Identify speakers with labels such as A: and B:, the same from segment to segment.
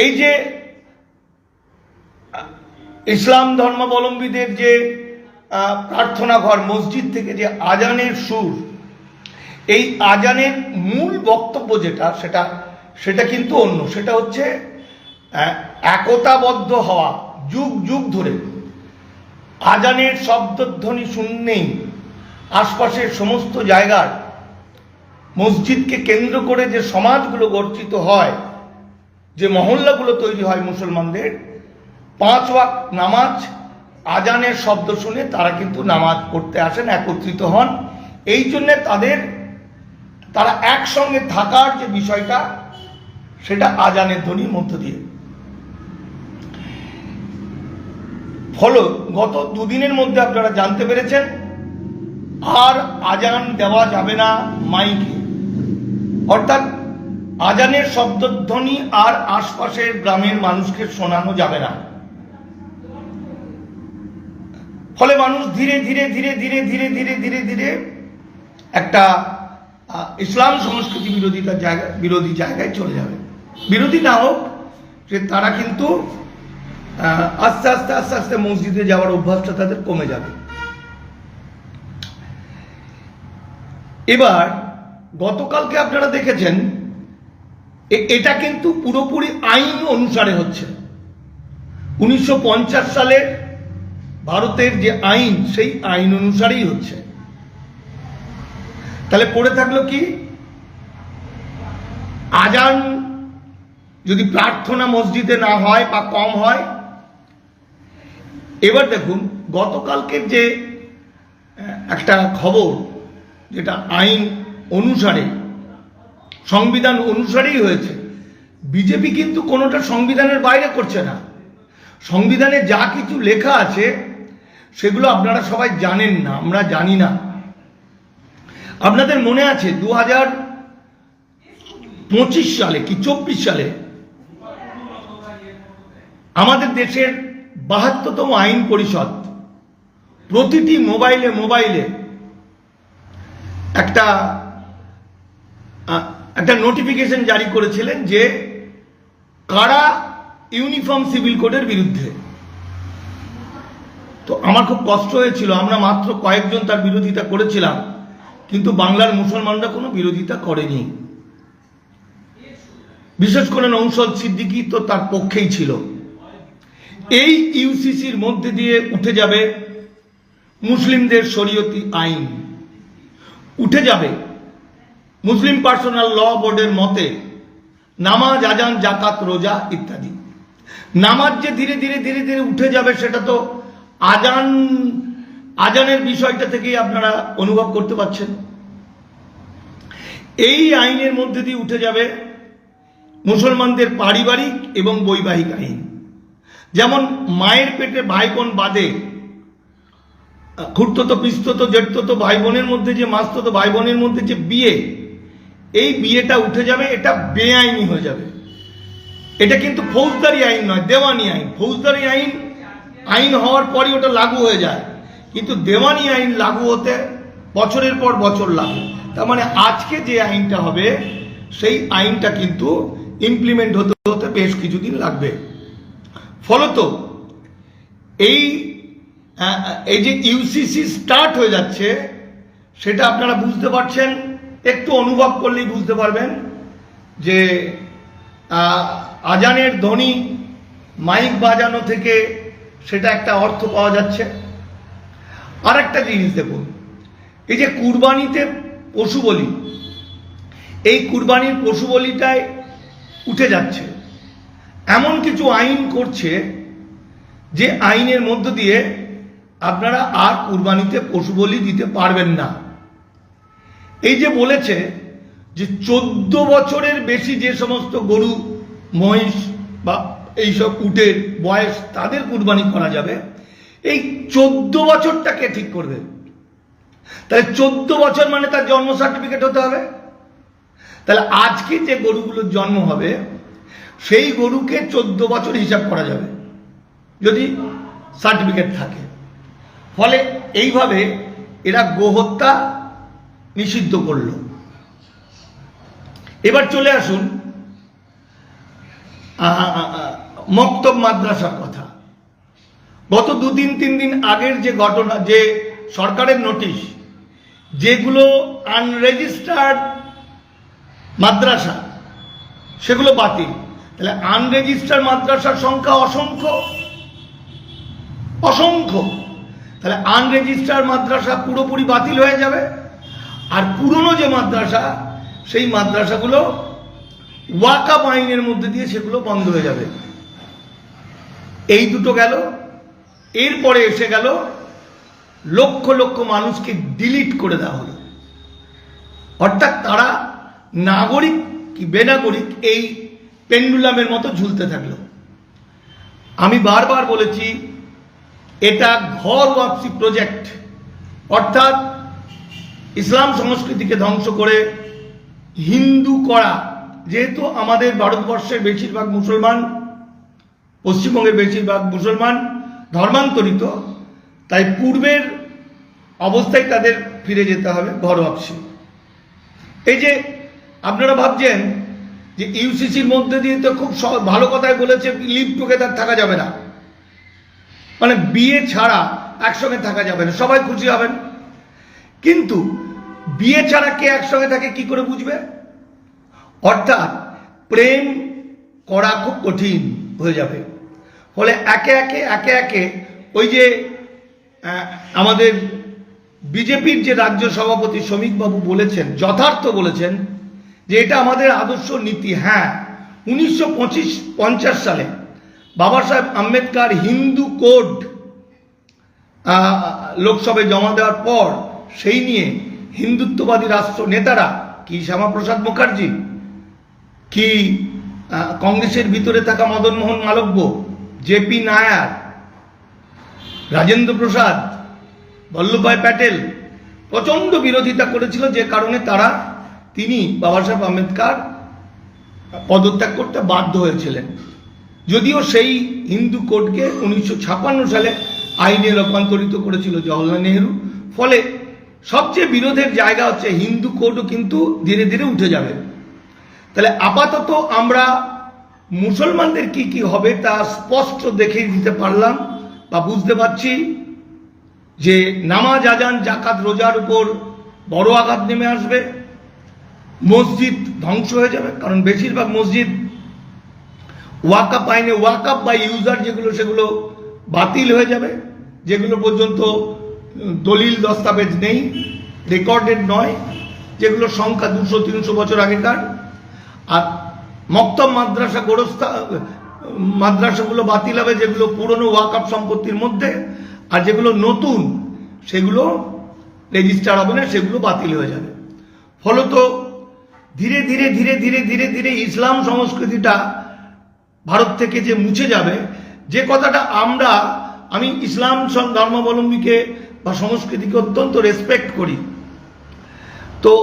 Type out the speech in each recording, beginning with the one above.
A: এই যে ইসলাম ধর্মাবলম্বীদের যে প্রার্থনা ঘর মসজিদ থেকে যে আজানের সুর, এই আজানের মূল বক্তব্য যেটা সেটা কিন্তু অন্য। সেটা হচ্ছে একতাবদ্ধ হওয়া। যুগ যুগ ধরে আজানের শব্দধ্বনি শুনলেই আশপাশের সমস্ত জায়গার মসজিদকে কেন্দ্র করে যে সমাজগুলো গঠিত হয়, যে মহল্লাগুলো তৈরি হয় মুসলমানদের, 5 ওয়াক্ত নামাজ আজানের শব্দ শুনে তারা কিন্তু নামাজ পড়তে আসেন, একত্রিত হন। এই জন্যে তারা একসঙ্গে থাকার যে বিষয়টা, সেটা আজানের ধ্বনির মধ্য দিয়ে। ফলে গত 2 দিনের মধ্যে আপনারা জানতে পেরেছেন আর আজান দেওয়া যাবে না মাইকে, অর্থাৎ আজানের শব্দধ্বনি আর আশপাশের গ্রামের মানুষকে শোনানো যাবে না। ফলে মানুষ ধীরে ধীরে ধীরে ধীরে ধীরে ধীরে ধীরে ধীরে একটা ইসলাম সংস্কৃতি বিরোধী জায়গায় চলে যাবে। বিরোধী না হোক, যে তারা কিন্তু আস্তে আস্তে আস্তে আস্তে মসজিদে যাওয়ার অভ্যাসটা তাদের কমে যাবে। এবার গতকালকে আপনারা দেখেছেন, এটা কিন্তু পুরোপুরি আইন অনুসারে হচ্ছে। 1950 সালের ভারতের যে আইন, সেই আইন অনুসারেই হচ্ছে। তাহলে পড়ে থাকলো কি, আজান যদি প্রার্থনা মসজিদে না হয় বা কম হয়। এবার দেখুন, গতকালকের যে একটা খবর, যেটা আইন অনুসারে, সংবিধান অনুসারেই হয়েছে। বিজেপি কিন্তু কোনোটা সংবিধানের বাইরে করছে না। সংবিধানে যা কিছু লেখা আছে সেগুলো আপনারা সবাই জানেন না, আমরা জানি না। আপনাদের মনে আছে 2025 সালে কি 24 সালে আমাদের দেশের 72তম আইন পরিষদ প্রতিটি মোবাইলে একটা নোটিফিকেশন জারি করেছিলেন যে কারা ইউনিফর্ম সিভিল কোডের বিরুদ্ধে। তো আমার খুব কষ্ট হয়েছিল, আমরা মাত্র কয়েকজন তার বিরোধিতা করেছিলাম, কিন্তু বাংলার মুসলমানরা কোনো বিরোধিতা করেনি। বিশেষ করে নৌশদ সিদ্দিকী তো তার পক্ষেই ছিল। এই ইউসিসির মধ্যে দিয়ে উঠে যাবে মুসলিমদের শরীয়তি আইন, উঠে যাবে মুসলিম পার্সোনাল ল বোর্ডের মতে নামাজ, আজান, জাকাত, রোজা ইত্যাদি। নামাজ যে ধীরে ধীরে ধীরে ধীরে উঠে যাবে, সেটা তো আজানের বিষয়টা থেকেই আপনারা অনুভব করতে পারছেন। এই আইনের মধ্যে দিয়ে উঠে যাবে মুসলমানদের পারিবারিক এবং বৈবাহিক আইন। যেমন মায়ের পেটে ভাই বোন বাদে খুড়তো, পিস্তত, জেঠতো ভাই বোনের মধ্যে যে, মাস্ততো ভাই বোনের মধ্যে যে বিয়ে, এই বিয়েটা উঠে যাবে, এটা বেআইনি হয়ে যাবে। এটা কিন্তু ফৌজদারি আইন নয়, দেওয়ানি আইন। ফৌজদারি আইন হওয়ার পরই ওটা লাগু হয়ে যায়, কিন্তু দেওয়ানি আইন লাগু হতে বছরের পর বছর লাগে। তার মানে আজকে যে আইনটা হবে, সেই আইনটা কিন্তু ইমপ্লিমেন্ট হতে হতে বেশ কিছুদিন লাগবে। ফলত এই যে ইউসিসি স্টার্ট হয়ে যাচ্ছে, সেটা আপনারা বুঝতে পারছেন। একটু অনুভব করলেই বুঝতে পারবেন যে আজানের ধ্বনি মাইক বাজানো থেকে সেটা একটা অর্থ পাওয়া যাচ্ছে। আর একটা জিনিস দেখুন, এই যে কুরবানিতে পশু বলি, এই কুরবানির পশু বলিটায় উঠে যাচ্ছে। এমন কিছু আইন করছে যে আইনের মধ্য দিয়ে আপনারা আর কুরবানিতে পশু বলি দিতে পারবেন না। এই যে বলেছে যে 14 বছরের বেশি যে সমস্ত গরু, মহিষ বা এইসব উটের বয়স, তাদের কুরবানি করা যাবে। এই 14 বছরটাকে ঠিক করবে। তাহলে 14 বছর মানে তার জন্ম সার্টিফিকেট হতে হবে। তাহলে আজকে যে গরুগুলোর জন্ম হবে, সেই গরুকে 14 বছর হিসাব করা যাবে যদি সার্টিফিকেট থাকে। ফলে এইভাবে এরা গোহত্যা নিষিদ্ধ করল। এবার চলে আসুন মক্তব মাদ্রাসার কথা। গত 2-3 দিন আগের যে ঘটনা, যে সরকারের নোটিশ, যেগুলো আনরেজিস্টার্ড মাদ্রাসা সেগুলো বাতিল। তাহলে আনরেজিস্টার্ড মাদ্রাসার সংখ্যা অসংখ্য অসংখ্য। তাহলে আনরেজিস্টার্ড মাদ্রাসা পুরোপুরি বাতিল হয়ে যাবে, আর পুরনো যে মাদ্রাসা, সেই মাদ্রাসাগুলো ওয়াকফ আইনের মধ্যে দিয়ে সেগুলো বন্ধ হয়ে যাবে। এই দুটো গেল। এরপরে এসে গেল লক্ষ লক্ষ মানুষকে ডিলিট করে দেওয়া হলো, অর্থাৎ তারা নাগরিক কি বেনাগরিক এই পেন্ডুলামের মতো ঝুলতে থাকলো। আমি বারবার বলেছি এটা ঘর ওয়াপসি প্রজেক্ট, অর্থাৎ ইসলাম সংস্কৃতিকে ধ্বংস করে হিন্দু করা। যেহেতু আমাদের ভারতবর্ষের বেশিরভাগ মুসলমান, পশ্চিমবঙ্গের বেশিরভাগ মুসলমান ধর্মান্তরিত, তাই পূর্বের অবস্থায় তাদের ফিরে যেতে হবে ঘর ওয়াপসি। এই যে আপনারা ভাবছেন যে ইউসিসির মধ্যে দিয়ে তো খুব ভালো কথাই বলেছে, লিভ টুগেদার থাকা যাবে না, মানে বিয়ে ছাড়া একসঙ্গে থাকা যাবে না, সবাই খুশি হবেন। কিন্তু বিয়ে ছাড়া কে একসঙ্গে থাকে কি করে বুঝবে? অর্থাৎ প্রেম করা খুব কঠিন হয়ে যাবে। ফলে একে একে ওই যে আমাদের বিজেপির যে রাজ্য সভাপতি শ্রমিকবাবু বলেছেন, যথার্থ বলেছেন যে এটা আমাদের আদর্শ নীতি। হ্যাঁ, 1950 সালে বাবা সাহেব আম্বেদকর হিন্দু কোড লোকসভায় জমা দেওয়ার পর সেই নিয়ে হিন্দুত্ববাদী রাষ্ট্র নেতারা, কি শ্যামাপ্রসাদ মুখার্জি, কি কংগ্রেসের ভিতরে থাকা মদন মোহন মালব্য, জেপি নায়ার, রাজেন্দ্র প্রসাদ, বল্লভভাই প্যাটেল প্রচণ্ড বিরোধিতা করেছিল, যে কারণে তিনি বাবা সাহেব আম্বেদকর পদত্যাগ করতে বাধ্য হয়েছিলেন। যদিও সেই হিন্দু কোডকে 1956 সালে আইনে রূপান্তরিত করেছিল জওহরলাল নেহরু। ফলে সবচেয়ে বিরোধের জায়গা হচ্ছে হিন্দু কোডও কিন্তু ধীরে ধীরে উঠে যাবে। তাহলে আপাতত আমরা মুসলমানদের কি কি হবে তা স্পষ্ট দেখে দিতে পারলাম বা বুঝতে পারছি যে নামাজ, আজান, জাকাত, রোজার উপর বড় আঘাত নেমে আসবে। মসজিদ ধ্বংস হয়ে যাবে, কারণ বেশিরভাগ মসজিদ ওয়াকফ আইনে ওয়াকফ বা ইউজার যেগুলো, সেগুলো বাতিল হয়ে যাবে, যেগুলো পর্যন্ত দলিল দস্তাবেজ নেই, রেকর্ডেড নয়, যেগুলো সংখ্যা 200-300 বছর আগেকার। আর মক্তব মাদ্রাসাগুলো বাতিল হবে, যেগুলো পুরনো ওয়াকফ সম্পত্তির মধ্যে, আর যেগুলো নতুন সেগুলো রেজিস্টার হবে না, সেগুলো বাতিল হয়ে যাবে। ফলত ধীরে ধীরে ধীরে ধীরে ধীরে ধীরে ইসলাম সংস্কৃতিটা ভারত থেকে যে মুছে যাবে, যে কথাটা আমি ইসলাম ধর্মাবলম্বীকে বা সংস্কৃতিকে অত্যন্ত রেসপেক্ট করি, তো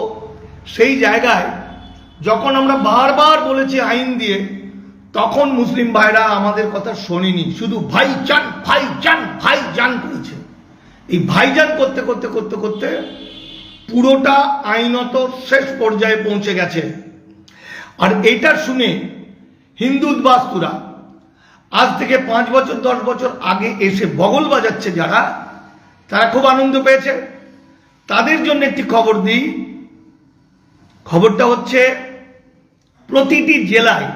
A: সেই জায়গায় যখন আমরা বারবার বলেছি আইন দিয়ে, তখন মুসলিম ভাইরা আমাদের কথা শোনেনি, শুধু ভাইজান ভাইজান ভাইজান করেছে। এই ভাইজান করতে করতে করতে করতে পুরোটা আইনত শেষ পর্যায়ে পৌঁছে গেছে। আর এইটা শুনে হিন্দু উদ্বাস্তুরা আজ থেকে 5 বছর 10 বছর আগে এসে বগল বাজাচ্ছে যারা, তারা খুব আনন্দ পেয়েছে। তাদের জন্য একটি খবর দিই। খবরটা হচ্ছে প্রতিটি জেলায়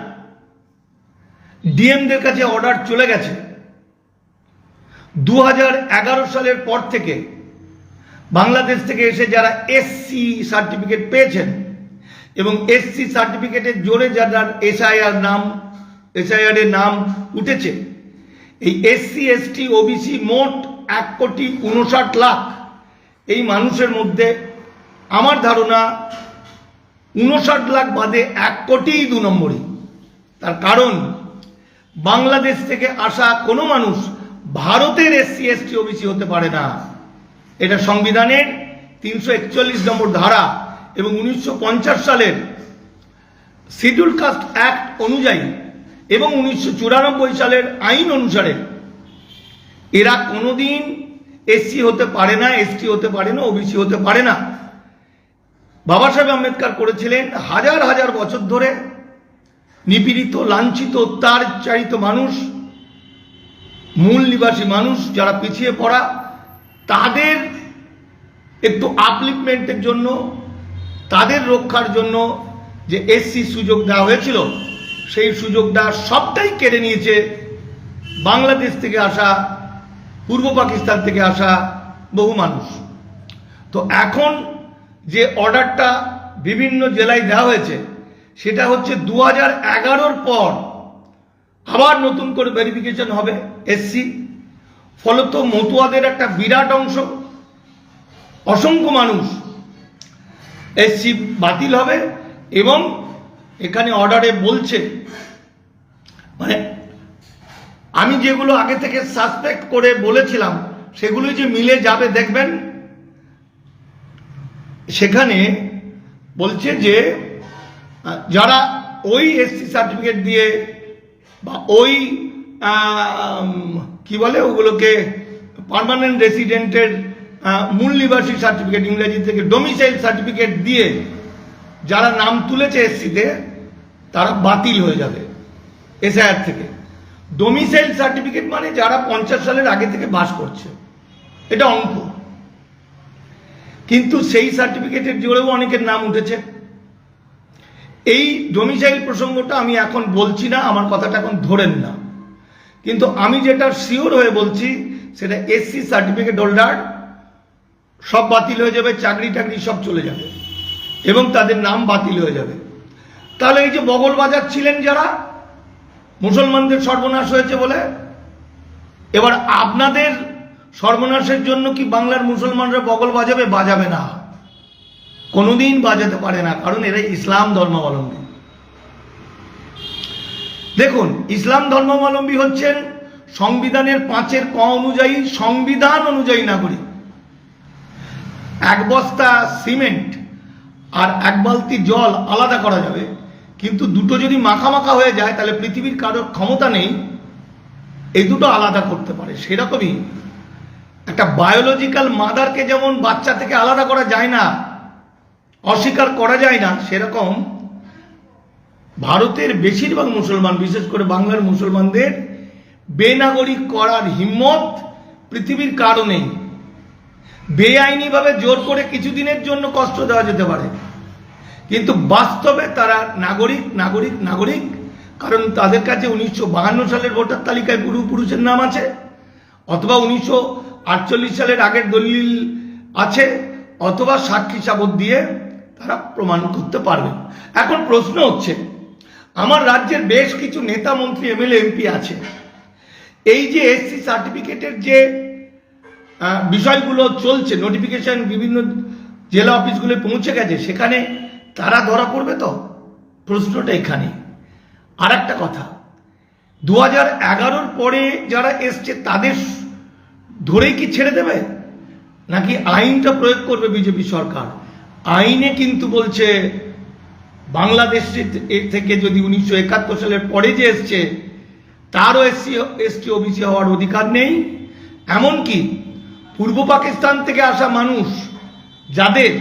A: ডিএমদের কাছে অর্ডার চলে গেছে। 2011 সালের পর থেকে বাংলাদেশ থেকে এসে যারা এসসি সার্টিফিকেট পেয়েছেন এবং এসসি সার্টিফিকেটের জোরে যাদের এসআইআর এর নাম উঠেছে, এই এসসি এসটি ওবিসি মোট 1,59,00,000 এই মানুষের মধ্যে আমার ধারণা 59 লাখ বাদে 1 কোটি 2 নম্বরই। তার কারণ বাংলাদেশ থেকে আসা কোনো মানুষ ভারতের এসসি এসটি ওবিসি হতে পারে না। এটা সংবিধানের 341 নম্বর ধারা এবং 1950 সালের শিডিউল কাস্ট অ্যাক্ট অনুযায়ী এবং 1994 সালের আইন অনুসারে এরা কোনোদিন এসসি হতে পারে না, এসটি হতে পারে না, ওবিসি হতে পারে না। বাবা সাহেব আম্বেদকর করেছিলেন হাজার হাজার বছর ধরে নিপীড়িত, লাঞ্ছিত, অত্যাচারিত মানুষ, মূল নিবাসী মানুষ যারা পিছিয়ে পড়া, তাদের একটু আপলিফমেন্টের জন্য, তাদের রক্ষার জন্য যে এসসি সুযোগ দেওয়া হয়েছিল, সেই সুযোগটা সবটাই কেড়ে নিয়েছে বাংলাদেশ থেকে আসা, পূর্ব পাকিস্তান থেকে আসা বহু মানুষ। তো এখন যে অর্ডারটা বিভিন্ন জেলায় দেওয়া হয়েছে, সেটা হচ্ছে 2011-র পর আবার নতুন করে ভেরিফিকেশন হবে এসসি। ফলত মতুয়াদের একটা বিরাট অংশ, অসংখ্য মানুষ এসসি বাতিল হবে। এবং এখানে অর্ডারে বলছে, মানে আমি যেগুলো আগে থেকে সাসপেক্ট করে বলেছিলাম সেগুলোই যে মিলে যাবে দেখবেন। সেখানে বলছে যে যারা ওই এসসি সার্টিফিকেট দিয়ে বা ওই কি বলে ওগুলোকে পার্মানেন্ট রেসিডেন্টের মূল নিবাসী সার্টিফিকেট, ইংরেজি থেকে ডোমিসাইল সার্টিফিকেট দিয়ে যারা নাম তুলেছে এসসিতে, তারা বাতিল হয়ে যাবে এসআইআর থেকে। ডোমিসাইল সার্টিফিকেট মানে যারা 50 সালের আগে থেকে বাস করছে, এটা অঙ্ক। কিন্তু সেই সার্টিফিকেটের জোরেও অনেকের নাম উঠেছে। এই ডোমিসাইল প্রসঙ্গটা আমি এখন বলছি না, আমার কথাটা এখন ধরেন না, কিন্তু আমি যেটা শিওর হয়ে বলছি সেটা এসসি সার্টিফিকেট হোল্ডার সব বাতিল হয়ে যাবে, চাকরি টাকরি সব চলে যাবে এবং তাদের নাম বাতিল হয়ে যাবে। তাহলে এই যে বগল বাজাচ্ছিলেন যারা, মুসলমানদের সর্বনাশ হয়েছে বলে, এবার আপনাদের সর্বনাশের জন্য কি বাংলার মুসলমানরা বগল বাজাবে? বাজাবে না, কোনোদিন বাজাতে পারে না, কারণ এরা ইসলাম ধর্মাবলম্বী। দেখুন, ইসলাম ধর্মাবলম্বী হচ্ছেন সংবিধানের 5-এর ক অনুযায়ী, সংবিধান অনুযায়ী নাগরিক। এক বস্তা সিমেন্ট আর এক বালতি জল আলাদা করা যাবে, কিন্তু দুটো যদি মাখামাখা হয়ে যায় তাহলে পৃথিবীর কারোর ক্ষমতা নেই এই দুটো আলাদা করতে পারে। সেরকমই একটা বায়োলজিক্যাল মাদারকে যেমন বাচ্চা থেকে আলাদা করা যায় না, অস্বীকার করা যায় না, সেরকম ভারতের বেশিরভাগ মুসলমান, বিশেষ করে বাংলার মুসলমানদের বেনাগরিক করার হিম্মত পৃথিবীর কারো নেই। বেআইনিভাবে জোর করে কিছুদিনের জন্য কষ্ট দেওয়া যেতে পারে, কিন্তু বাস্তবে তারা নাগরিক নাগরিক নাগরিক, কারণ তাদের কাছে 1952 সালের ভোটার তালিকায় পূর্বপুরুষের নাম আছে, অথবা 1948 সালের আগের দলিল আছে, অথবা সাক্ষী সাবত দিয়ে তারা প্রমাণ করতে পারবেন। এখন প্রশ্ন হচ্ছে, আমার রাজ্যের বেশ কিছু নেতা, মন্ত্রী, এমএলএ, এমপি আছে, এই যে এসসি সার্টিফিকেটের যে বিষয়গুলো চলছে, নোটিফিকেশন বিভিন্ন জেলা অফিসগুলো পৌঁছে গেছে, সেখানে তারা ধরা পড়বে তো? প্রশ্নটা এখানে। আর একটা কথা, 2011-র পরে যারা এসছে তাদের ধরেই কি ছেড়ে দেবে, নাকি আইনটা প্রয়োগ করবে বিজেপি সরকার? আইনে কিন্তু বলছে বাংলাদেশ থেকে যদি 1971 সালের পরে যে এসছে তারও এসসি এসটি ওবিসি হওয়ার অধিকার নেই। এমনকি পূর্ব পাকিস্তান থেকে আসা মানুষ যাদের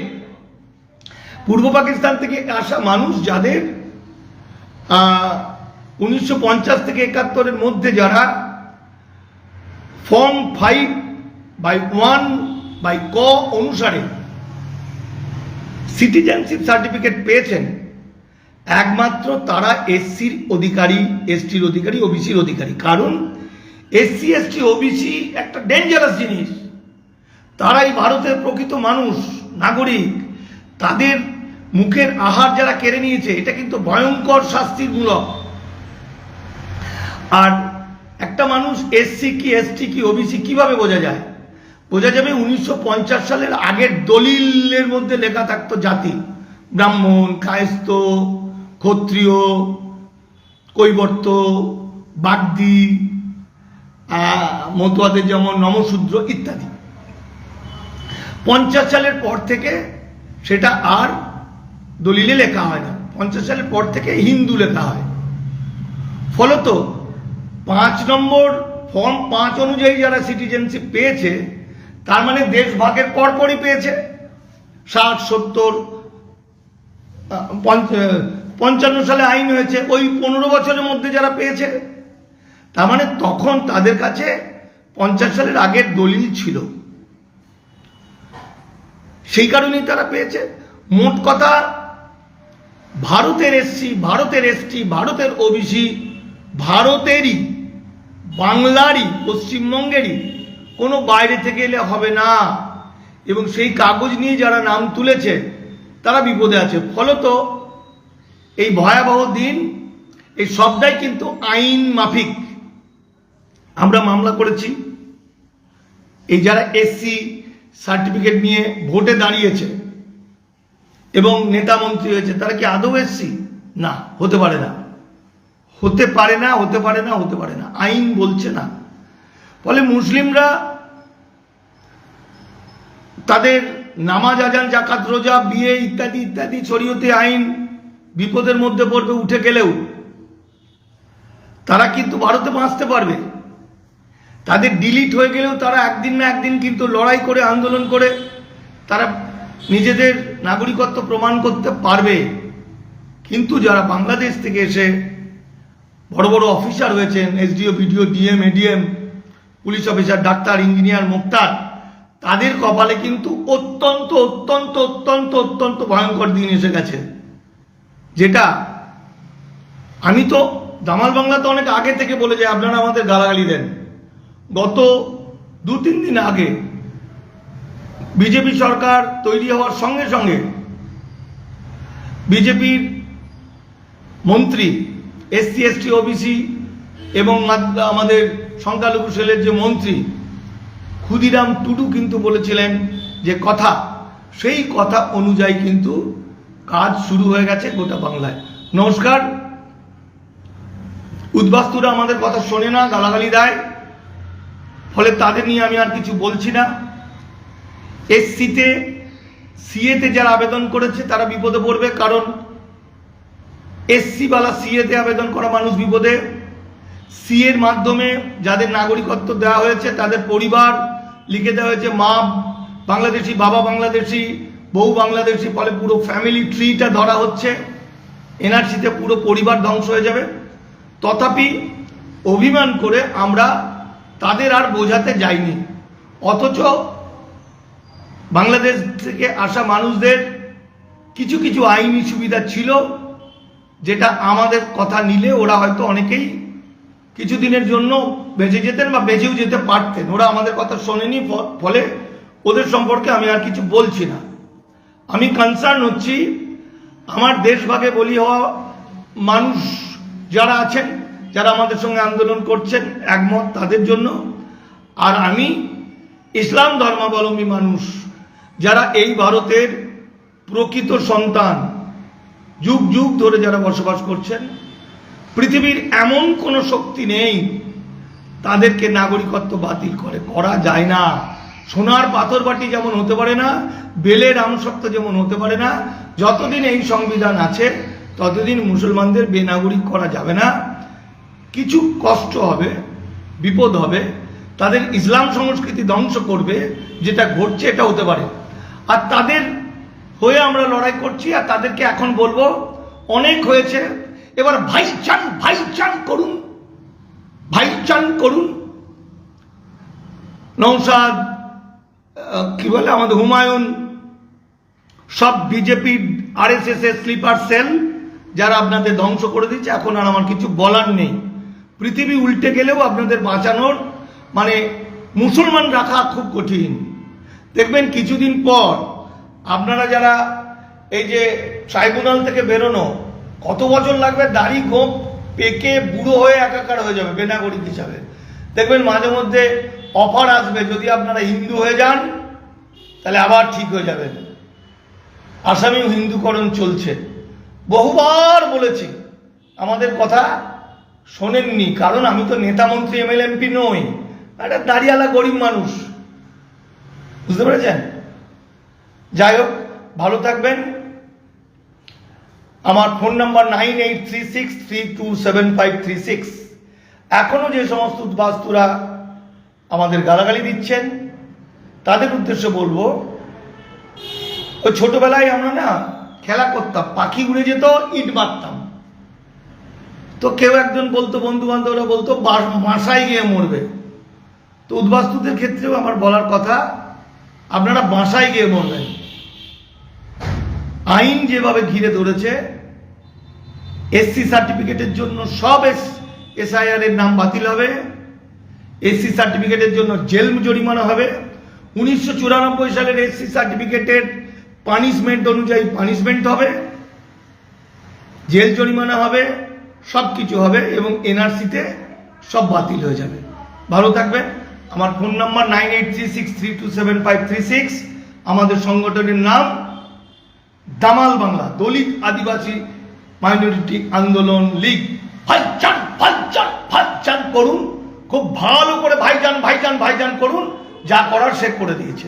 A: 1950 থেকে 71-এর মধ্যে যারা ফর্ম 5/1 অনুসারে সিটিজেনশিপ সার্টিফিকেট পেয়েছেন, একমাত্র তারা এসসির অধিকারী, এসটির অধিকারী, ওবিসির অধিকারী। কারণ এসসি এসটি ওবিসি একটা ডেঞ্জারাস জিনিস, তারাই ভারতের প্রকৃত মানুষ, নাগরিক। তাদের মুখের আহার যারা কেড়ে নিয়েছে, এটা কিন্তু ভয়ঙ্কর শাস্তির মূলক। আর একটা মানুষ এসসি কি এসটি কি ওবিসি কিভাবে বোঝা যায়? বোঝা যাবে 1950 সালের আগের দলিলের মধ্যে লেখা থাকতো জাতি, ব্রাহ্মণ, কায়স্থ, ক্ষত্রিয়, কৈবর্ত, বাগদি, মতুয়াদের যেমন নমশূদ্র ইত্যাদি। 50 সালের পর থেকে সেটা আর দলিলে লেখা হয় না, 50 সালের পর থেকে হিন্দু লেখা হয়। ফলত 5 নম্বর ফর্ম 5 অনুযায়ী যারা সিটিজেনশিপ পেয়েছে, তার মানে দেশ ভাগের পরপরই পেয়েছে। 60, 70, 55 সালে আইন হয়েছে, ওই 15 বছরের মধ্যে যারা পেয়েছে, তার মানে তখন তাদের কাছে 50 সালের আগের দলিল ছিল, সেই কারণেই তারা পেয়েছে। মোট কথা ভারতের এসসি, ভারতের এসটি, ভারতের ওবিসি, ভারতেরই, বাংলারই, পশ্চিমবঙ্গেরই, কোনো বাইরে থেকে এলে হবে না। এবং সেই কাগজ নিয়ে যারা নাম তুলেছে তারা বিপদে আছে। ফলত এই ভয়াবহ দিন, এই সবটাই কিন্তু আইন মাফিক। আমরা মামলা করেছি, এই যারা এসসি সার্টিফিকেট নিয়ে ভোটে দাঁড়িয়েছে এবং নেতা মন্ত্রী হয়েছে, তারা কি আদৌ এসসি? না, হতে পারে না, হতে পারে না, হতে পারে না, হতে পারে না, আইন বলছে না। ফলে মুসলিমরা তাদের নামাজ, আজান, জাকাত, রোজা, বিয়ে ইত্যাদি ইত্যাদি শরীয়তে আইন বিপদের মধ্যে পড়বে, উঠে গেলেও তারা কিন্তু ভারতে বাঁচতে পারবে। তাদের ডিলিট হয়ে গেলেও তারা একদিন না একদিন কিন্তু লড়াই করে, আন্দোলন করে তারা নিজেদের নাগরিকত্ব প্রমাণ করতে পারবে। কিন্তু যারা বাংলাদেশ থেকে এসে বড় বড় অফিসার হয়েছেন, SDO, BDO, DM, ADM, police officer, ডাক্তার, ইঞ্জিনিয়ার, মোক্তার, তাদের কপালে কিন্তু অত্যন্ত অত্যন্ত অত্যন্ত অত্যন্ত ভয়ঙ্কর দিন এসে গেছে। যেটা আমি তো দামাল বাংলাতে অনেক আগে থেকে বলে যাই, আপনারা আমাদের গালাগালি দেন। গত 2-3 দিন আগে বিজেপি সরকার তৈরি হওয়ার সঙ্গে সঙ্গে বিজেপির মন্ত্রী, এসসি, এসটি, ওবিসি এবং আমাদের সংখ্যালঘু সেলের যে মন্ত্রী ক্ষুদিরাম টুডু কিন্তু বলেছিলেন যে কথা, সেই কথা অনুযায়ী কিন্তু কাজ শুরু হয়ে গেছে গোটা বাংলায়। নমস্কার। উদ্বাস্তুরা আমাদের কথা শোনে না, গালাগালি দেয়, ফলে তাদের নিয়ে আমি আর কিছু বলছি না। এসসিতে, সিএতে যারা আবেদন করেছে তারা বিপদে পড়বে, কারণ এসসি বালা সিএতে আবেদন করা মানুষ বিপদে। সিএর মাধ্যমে যাদের নাগরিকত্ব দেওয়া হয়েছে তাদের পরিবার লিখে দেওয়া হয়েছে মা বাংলাদেশি, বাবা বাংলাদেশি, বউ বাংলাদেশি, ফলে পুরো ফ্যামিলি ট্রিটা ধরা হচ্ছে। এনআরসিতে পুরো পরিবার ধ্বংস হয়ে যাবে। তথাপি অভিমান করে আমরা তাদের আর বোঝাতে যাইনি, অথচ বাংলাদেশ থেকে আসা মানুষদের কিছু কিছু আইনি সুবিধা ছিল, যেটা আমাদের কথা নিলে ওরা হয়তো অনেকেই কিছুদিনের জন্য বেঁচে যেতেন বা বেঁচেও যেতে পারতেন। ওরা আমাদের কথা শোনেনি, ফলে ওদের সম্পর্কে আমি আর কিছু বলছি না। আমি কনসার্ন হচ্ছি আমার দেশভাগে বলি হওয়া মানুষ যারা আছেন, যারা আমাদের সঙ্গে আন্দোলন করছেন, একমত তাদের জন্য। আর আমি ইসলাম ধর্মাবলম্বী মানুষ যারা এই ভারতের প্রকৃত সন্তান, যুগ যুগ ধরে যারা বসবাস করছেন, পৃথিবীর এমন কোনো শক্তি নেই তাদেরকে নাগরিকত্ব বাতিল করা যায় না। সোনার পাথর বাটি যেমন হতে পারে না, বেলের আমসত্ব যেমন হতে পারে না, যতদিন এই সংবিধান আছে ততদিন মুসলমানদের বেনাগরিক করা যাবে না। কিছু কষ্ট হবে, বিপদ হবে, তাদের ইসলাম সংস্কৃতি ধ্বংস করবে, যেটা ঘটছে এটা হতে পারে। আর তাদের হয়ে আমরা লড়াই করছি। আর তাদেরকে এখন বলবো অনেক হয়েছে, এবার ভাইচান করুন, ভাইচান করুন। নওশাদ, কি বলে আমাদের হুমায়ুন, সব বিজেপি আরএসএস এর স্লিপার সেল যারা আপনাদের ধ্বংস করে দিচ্ছে। এখন আর আমার কিছু বলার নেই। পৃথিবী উল্টে গেলেও আপনাদের বাঁচানোর মানে মুসলমান রাখা খুব কঠিন। দেখবেন কিছুদিন পর আপনারা যারা এই যে ট্রাইব্যুনাল থেকে বেরোনো, কত বছর লাগবে, দাড়ি গোঁপ পেকে বুড়ো হয়ে একাকার হয়ে যাবে বেনাগরিক হিসাবে। দেখবেন মাঝে মধ্যে অফার আসবে, যদি আপনারা হিন্দু হয়ে যান তাহলে আবার ঠিক হয়ে যাবেন। আসামি হিন্দুকরণ চলছে, বহুবার বলেছি, আমাদের কথা শোনেননি। কারণ আমি তো নেতা মন্ত্রী, এমএলএ, এমপি নই, একটা দাড়িওয়ালা গরিব মানুষ, বুঝতে পেরেছেন? যাই হোক, ভালো থাকবেন। আমার ফোন নাম্বার 9836327536। এখনো যে সমস্ত উদ্বাস্তুরা আমাদের গালাগালি দিচ্ছেন তাদের উদ্দেশ্যে বলবো, ওই ছোটবেলায় আমরা না খেলা করতাম, পাখি উড়ে যেত, ইট মারতাম। তো কেউ একজন বলতো, বন্ধু বান্ধবরা বলতো বাসায় গিয়ে মরবে। তো উদ্বাস্তুদের ক্ষেত্রেও আমার বলার কথা, আপনারা বাসায় গিয়ে মরবেন। আইন যেভাবে ঘিরে ধরেছে, এসসি সার্টিফিকেটের জন্য সব এসআইআর এর নাম বাতিল হবে, এসসি সার্টিফিকেটের জন্য জেল জরিমানা হবে। 1994 সালের এসসি সার্টিফিকেটের পানিশমেন্ট অনুযায়ী পানিশমেন্ট হবে, জেল জরিমানা হবে, সব কিছু হবে এবং এনআরসিতে সব বাতিল হয়ে যাবে। ভালো থাকবেন। আমার ফোন নাম্বার 9836327536। আমাদের সংগঠনের নাম দামাল বাংলা দলিত আদিবাসী মাইনরিটি আন্দোলন লীগ। ভাইজান ভাইজান ভাইজান করুন, খুব ভালো করে ভাইজান ভাইজান ভাইজান করুন, যা করার সে করে দিয়েছে।